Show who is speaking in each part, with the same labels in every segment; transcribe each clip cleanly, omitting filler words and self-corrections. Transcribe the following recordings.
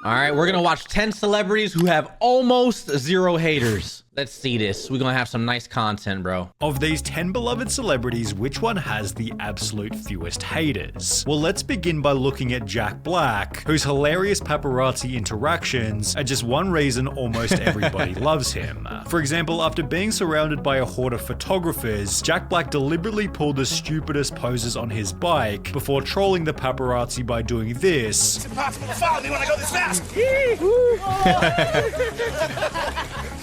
Speaker 1: All right, we're gonna watch 10 celebrities who have almost 0 haters. Let's see this. We're gonna have some nice content, bro.
Speaker 2: Of these 10 beloved celebrities, which one has the absolute fewest haters? Well, let's begin by looking at Jack Black, whose hilarious paparazzi interactions are just one reason almost everybody loves him. For example, after being surrounded by a horde of photographers, Jack Black deliberately pulled the stupidest poses on his bike before trolling the paparazzi by doing this.
Speaker 3: It's impossible to follow me when I go this fast.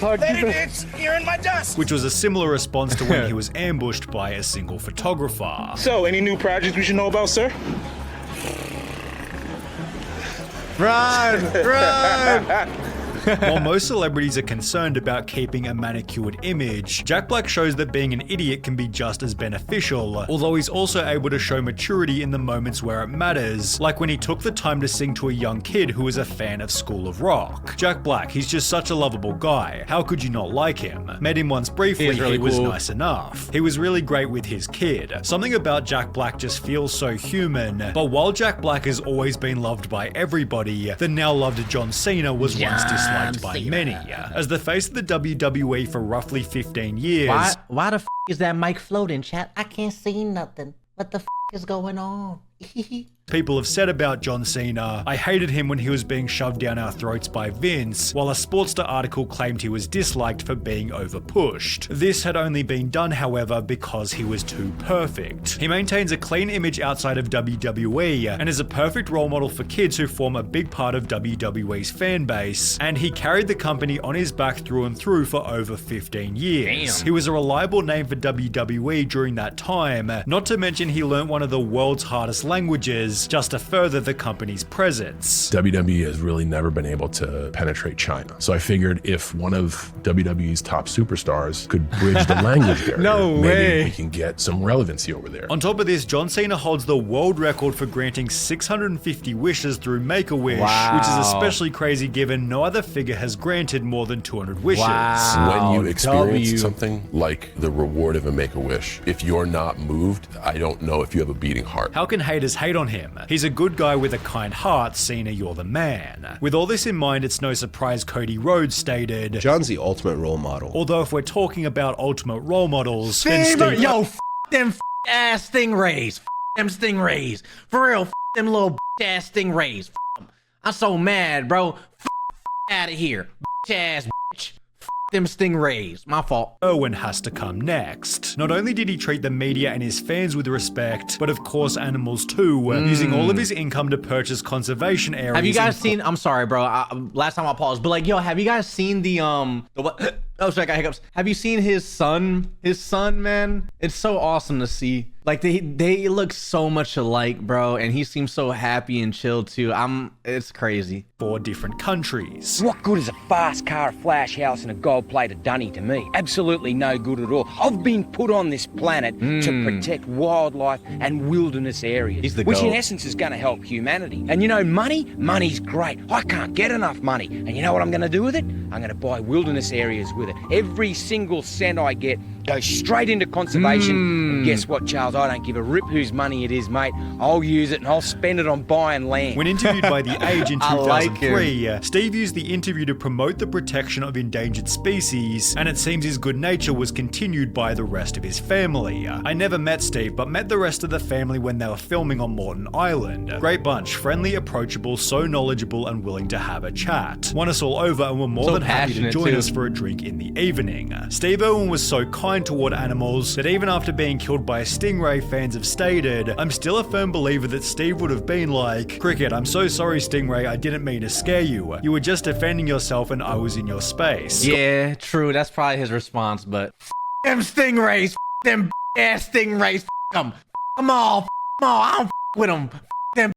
Speaker 3: Later, dudes, you're in my dust.
Speaker 2: Which was a similar response to when he was ambushed by a single photographer.
Speaker 3: So, any new projects we should know about, sir?
Speaker 1: Run!
Speaker 2: While most celebrities are concerned about keeping a manicured image, Jack Black shows that being an idiot can be just as beneficial, although he's also able to show maturity in the moments where it matters, like when he took the time to sing to a young kid who was a fan of School of Rock. Jack Black, he's just such a lovable guy. How could you not like him? Met him once briefly, he was nice enough. He was really great with his kid. Something about Jack Black just feels so human. But while Jack Black has always been loved by everybody, the now loved John Cena was once disliked by many. As the face of the WWE for roughly 15 years.
Speaker 1: Why the f is that mic floating, chat? I can't see nothing. What the f is going on?
Speaker 2: People have said about John Cena, I hated him when he was being shoved down our throats by Vince, while a Sportster article claimed he was disliked for being overpushed. This had only been done, however, because he was too perfect. He maintains a clean image outside of WWE, and is a perfect role model for kids who form a big part of WWE's fan base, and he carried the company on his back through and through for over 15 years.
Speaker 1: Damn.
Speaker 2: He was a reliable name for WWE during that time, not to mention he learned one of the world's hardest languages, just to further the company's presence.
Speaker 4: WWE has really never been able to penetrate China. So I figured if one of WWE's top superstars could bridge the language barrier, maybe we can get some relevancy over there.
Speaker 2: On top of this, John Cena holds the world record for granting 650 wishes through Make-A-Wish, which is especially crazy given no other figure has granted more than 200 wishes.
Speaker 4: When you experience something like the reward of a Make-A-Wish, if you're not moved, I don't know if you have a beating heart.
Speaker 2: How can haters hate on him? He's a good guy with a kind heart, Cena, you're the man. With all this in mind, it's no surprise Cody Rhodes stated,
Speaker 5: John's the ultimate role model.
Speaker 2: Although if we're talking about ultimate role models, then Steve...
Speaker 1: Yo, f them ass stingrays. F them stingrays. For real, f them little ass stingrays. F 'em. I'm so mad, bro. F out of here. Ass bitch. F them stingrays. My fault.
Speaker 2: Owen has to come next. Not only did he treat the media and his fans with respect, but of course animals too, using all of his income to purchase conservation areas.
Speaker 1: Have you guys seen, I'm sorry, bro. Last time I paused, but like, yo, have you guys seen the what? Oh, sorry, I got hiccups. Have you seen his son? His son, man? It's so awesome to see. Like, they look so much alike, bro. And he seems so happy and chill, too. It's crazy.
Speaker 2: 4 different countries.
Speaker 6: What good is a fast car, a flash house, and a gold-plated dunny to me? Absolutely no good at all. I've been put on this planet to protect wildlife and wilderness areas, which in essence is going to help humanity. And you know, money's great. I can't get enough money. And you know what I'm going to do with it? I'm going to buy wilderness areas with it. Every single cent I get goes straight into conservation. And guess what, Charles? I don't give a rip whose money it is, mate. I'll use it and I'll spend it on buying land.
Speaker 2: When interviewed by The Age in 2003, Steve used the interview to promote the protection of endangered species, and it seems his good nature was continued by the rest of his family. I never met Steve, but met the rest of the family when they were filming on Morton Island. Great bunch, friendly, approachable, so knowledgeable and willing to have a chat. Won us all over and were more than happy to join us for a drink in the evening. Steve Irwin was so kind toward animals that even after being killed by a stingray, fans have stated, I'm still a firm believer that Steve would have been like, Cricket, I'm so sorry Stingray, I didn't mean to scare you. You were just defending yourself and I was in your space.
Speaker 1: Yeah, true. That's probably his response, but f them stingrays, f them ass stingrays, f them. Come on, I don't f with them. Them.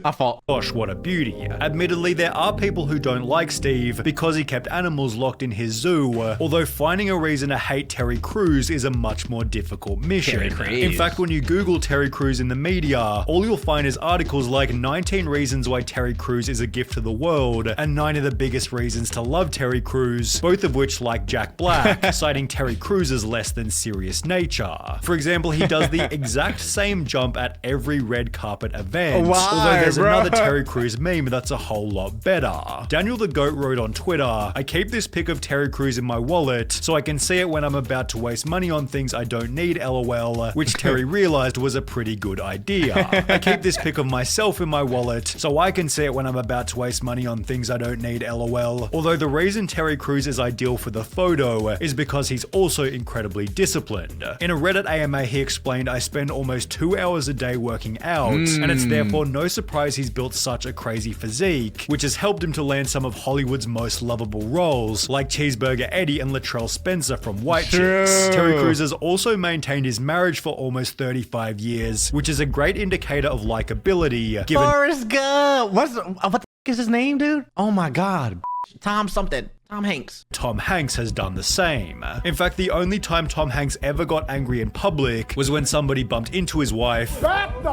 Speaker 1: My fault.
Speaker 2: Gosh, what a beauty. Admittedly, there are people who don't like Steve because he kept animals locked in his zoo, although finding a reason to hate Terry Crews is a much more difficult mission. In fact, when you Google Terry Crews in the media, all you'll find is articles like 19 reasons why Terry Crews is a gift to the world, and 9 of the biggest reasons to love Terry Crews, both of which, like Jack Black, citing Terry Crews' less than serious nature. For example, he does the exact same jump at every red carpet event, although there's another Terry Crews meme that's a whole lot better. Daniel the Goat wrote on Twitter, I keep this pic of Terry Crews in my wallet so I can see it when I'm about to waste money on things I don't need, lol, which Terry realized was a pretty good idea. I keep this pic of myself in my wallet so I can see it when I'm about to waste money on things I don't need, lol. Although the reason Terry Crews is ideal for the photo is because he's also incredibly disciplined. In a Reddit AMA, he explained, I spend almost 2 hours a day working out, and it's therefore no surprise he's built such a crazy physique, which has helped him to land some of Hollywood's most lovable roles, like Cheeseburger Eddie and Latrell Spencer from White Chicks. Terry Crews has also maintained his marriage for almost 35 years, which is a great indicator of likability, given—
Speaker 1: Forrest Gump! What the is his name, dude? Oh my god. Tom something. Tom Hanks.
Speaker 2: Tom Hanks has done the same. In fact, the only time Tom Hanks ever got angry in public was when somebody bumped into his wife.
Speaker 3: Back the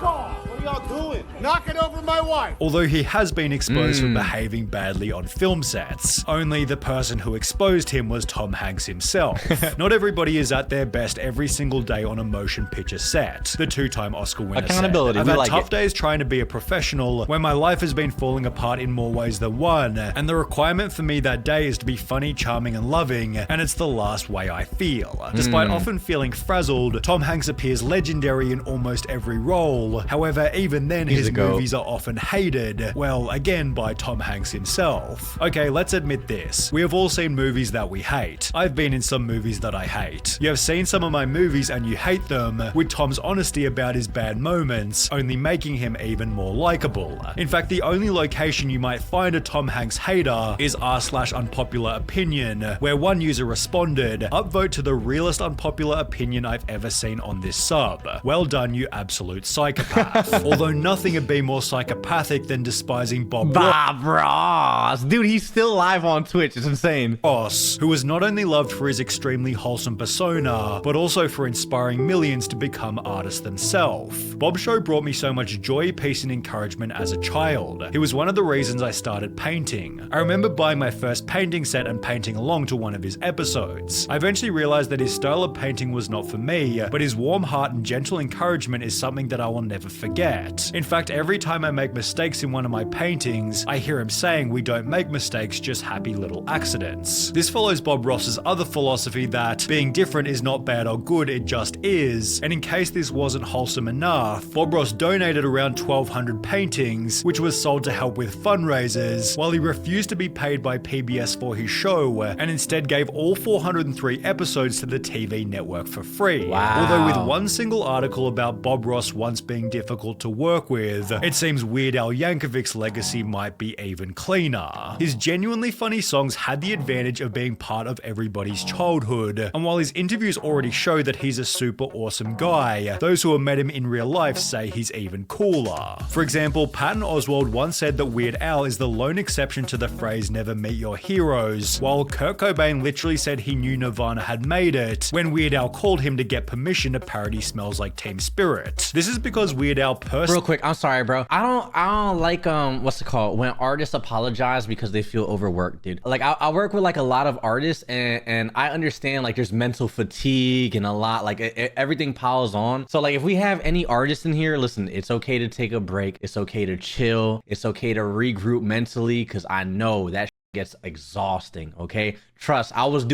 Speaker 3: off! What are y'all doing? Knocking over my wife!
Speaker 2: Although he has been exposed for behaving badly on film sets. Only the person who exposed him was Tom Hanks himself. Not everybody is at their best every single day on a motion picture set. The two-time Oscar winner
Speaker 1: Accountability,
Speaker 2: said, I've had tough days trying to be a professional when my life has been falling apart in more ways than one, and the requirement for me that day is to be funny, charming, and loving, and it's the last way I feel. Despite often feeling frazzled, Tom Hanks appears legendary in almost every role. However, even then, his movies are often hated, well, again, by Tom Hanks himself. Okay, let's admit this. We have all seen movies that we hate. I've been in some movies that I hate. You have seen some of my movies and you hate them, with Tom's honesty about his bad moments only making him even more likable. In fact, the only location you might find a Tom Hanks hater is r/unpopular opinion, where one user responded, upvote to the realest unpopular opinion I've ever seen on this sub. Well done, you absolute psychopath. Although nothing would be more psychopathic than despising Bob
Speaker 1: Ross. Dude, he's still live on Twitch. It's insane.
Speaker 2: Ross, who was not only loved for his extremely wholesome persona, but also for inspiring millions to become artists themselves. Bob's show brought me so much joy, peace, and encouragement as a child. He was one of the reasons I started painting. I remember buying my first painting set and painting along to one of his episodes. I eventually realized that his style of painting was not for me, but his warm heart and gentle encouragement is something that I will never forget. In fact, every time I make mistakes in one of my paintings, I hear him saying, we don't make mistakes, just happy little accidents. This follows Bob Ross's other philosophy that being different is not bad or good, it just is. And in case this wasn't wholesome enough, Bob Ross donated around 1,200 paintings, which was sold to help with fundraisers, while he refused to be paid by PBS for his show, and instead gave all 403 episodes to the TV network for free.
Speaker 1: Wow.
Speaker 2: Although with one single article about Bob Ross once being difficult to work with, it seems Weird Al Yankovic's legacy might be even cleaner. His genuinely funny songs had the advantage of being part of everybody's childhood, and while his interviews already show that he's a super awesome guy, those who have met him in real life say he's even cooler. For example, Patton Oswalt once said that Weird Al is the lone exception to the phrase never meet your heroes, while Kurt Cobain literally said he knew Nirvana had made it when Weird Al called him to get permission to parody Smells Like Teen Spirit. This is because Weird Al
Speaker 1: Real quick, I'm sorry, bro. I don't like what's it called when artists apologize because they feel overworked, dude. Like I work with like a lot of artists, and I understand like there's mental fatigue and a lot like everything piles on. So like if we have any artists in here, listen, it's okay to take a break. It's okay to chill. It's okay to regroup mentally, because I know that gets exhausting. Okay, trust. I was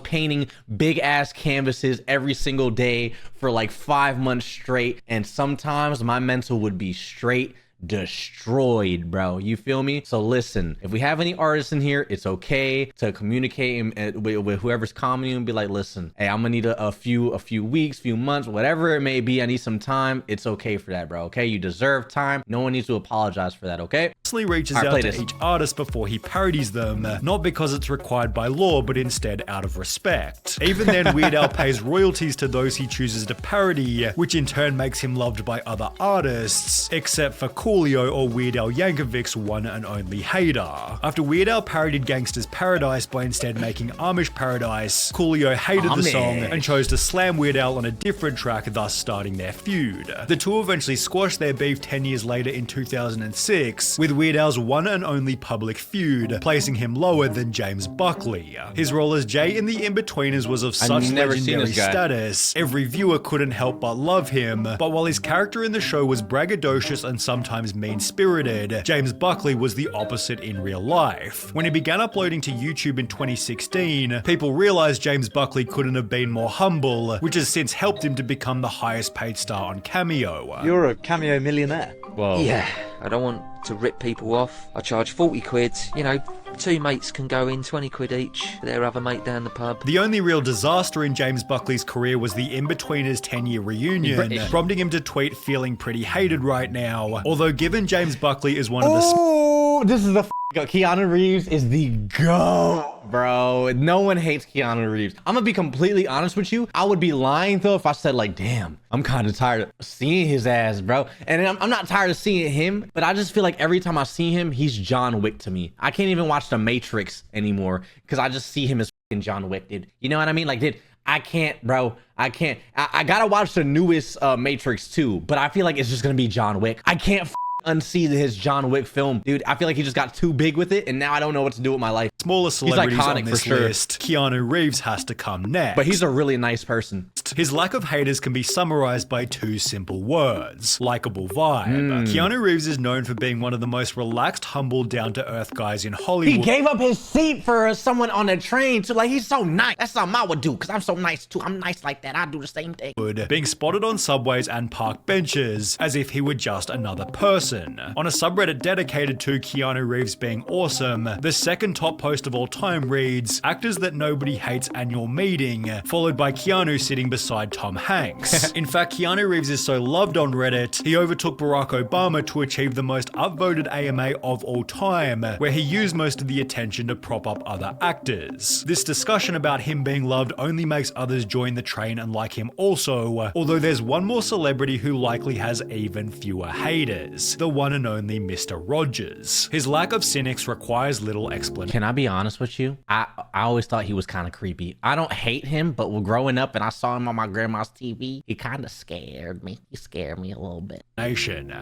Speaker 1: painting big ass canvases every single day for like 5 months straight, and sometimes my mental would be straight destroyed, bro. You feel me? So listen, if we have any artists in here, it's okay to communicate with whoever's commenting and be like, listen, hey, I'm gonna need a few weeks, few months, whatever it may be. I need some time. It's okay for that, bro. Okay, you deserve time. No one needs to apologize for that. Okay,
Speaker 2: reaches out to each artist before he parodies them, not because it's required by law, but instead out of respect. Even then, Weird Al pays royalties to those he chooses to parody, which in turn makes him loved by other artists, except for Coolio or Weird Al Yankovic's one and only hater. After Weird Al parodied Gangsta's Paradise by instead making Amish Paradise, Coolio hated the song and chose to slam Weird Al on a different track, thus starting their feud. The two eventually squashed their beef 10 years later in 2006, with Weird Al's one and only public feud, placing him lower than James Buckley. His role as Jay in The In-Betweeners was of such legendary status, every viewer couldn't help but love him, but while his character in the show was braggadocious and sometimes sometimes mean-spirited, James Buckley was the opposite in real life. When he began uploading to YouTube in 2016, people realized James Buckley couldn't have been more humble, which has since helped him to become the highest paid star on Cameo.
Speaker 5: You're a Cameo millionaire.
Speaker 1: Whoa.
Speaker 7: Yeah, I don't want to rip people off. I charge 40 quid, you know, 2 mates can go in, 20 quid each, their other mate down the pub.
Speaker 2: The only real disaster in James Buckley's career was the In-Betweeners 10-year reunion, prompting him to tweet feeling pretty hated right now. Although given James Buckley is one of the...
Speaker 1: Oh, this is the Keanu Reeves is the GOAT, bro. No one hates Keanu Reeves. I'm gonna be completely honest with you. I would be lying though if I said like, damn, I'm kind of tired of seeing his ass, bro. And I'm not tired of seeing him, but I just feel like every time I see him, he's John Wick to me. I can't even watch The Matrix anymore because I just see him as fucking John Wick, dude. You know what I mean? Like, dude, I can't, bro. I can't. I gotta watch the newest Matrix too, but I feel like it's just gonna be John Wick. I can't unsee his John Wick film, dude. I feel like he just got too big with it, and now I don't know what to do with my life.
Speaker 2: Smallest celebrities on this list, Keanu Reeves has to come next.
Speaker 1: But he's a really nice person.
Speaker 2: His lack of haters can be summarized by 2 simple words: likable vibe. Keanu Reeves is known for being one of the most relaxed, humble, down-to-earth guys in Hollywood.
Speaker 1: He gave up his seat for someone on a train too. Like, he's so nice. That's something I would do because I'm so nice too. I'm nice like that. I do the same thing.
Speaker 2: Being spotted on subways and park benches as if he were just another person. On a subreddit dedicated to Keanu Reeves being awesome, the second top post of all time reads, "Actors that nobody hates annual meeting," followed by Keanu sitting beside Tom Hanks. In fact, Keanu Reeves is so loved on Reddit, he overtook Barack Obama to achieve the most upvoted AMA of all time, where he used most of the attention to prop up other actors. This discussion about him being loved only makes others join the train and like him also, although there's one more celebrity who likely has even fewer haters. The one and only Mr. Rogers. His lack of cynics requires little explanation.
Speaker 1: Can I be honest with you? I always thought he was kind of creepy. I don't hate him, but when growing up and I saw him on my grandma's TV, he kind of scared me. He scared me a little bit.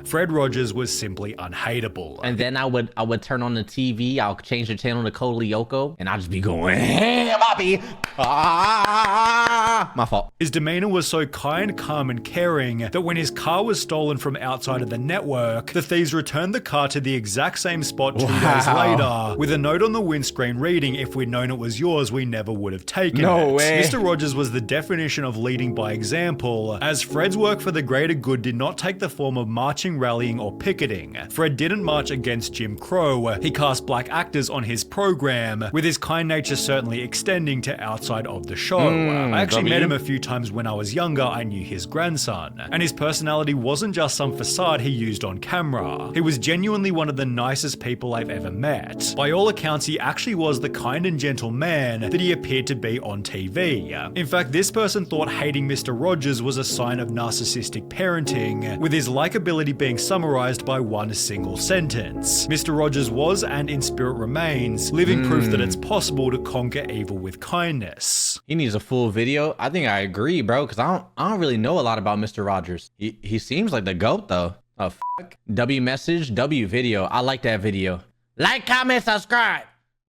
Speaker 2: Fred Rogers was simply unhateable.
Speaker 1: And then I would turn on the TV, I'll change the channel to Code Lyoko, and I'd just be going, hey, Bobby! Ah! My fault.
Speaker 2: His demeanor was so kind, calm, and caring that when his car was stolen from outside of the network, the thieves returned the car to the exact same spot 2 days later, with a note on the windscreen reading, "If we'd known it was yours, we never would have taken it."
Speaker 1: No way.
Speaker 2: Mr. Rogers was the definition of leading by example, as Fred's work for the greater good did not take the form of marching, rallying, or picketing. Fred didn't march against Jim Crow. He cast black actors on his program, with his kind nature certainly extending to outside of the show. I actually met him a few times when I was younger. I knew his grandson, and his personality wasn't just some facade he used on camera. He was genuinely one of the nicest people I've ever met. By all accounts, he actually was the kind and gentle man that he appeared to be on TV. In fact, this person thought hating Mr. Rogers was a sign of narcissistic parenting, with his likability being summarized by one single sentence: Mr. Rogers was, and in spirit remains, living proof that it's possible to conquer evil with kindness.
Speaker 1: He needs a full video. I think I agree, bro, because I don't really know a lot about Mr. Rogers. He seems like the GOAT though. Oh, W message, W video. I like that video. Like, comment, subscribe.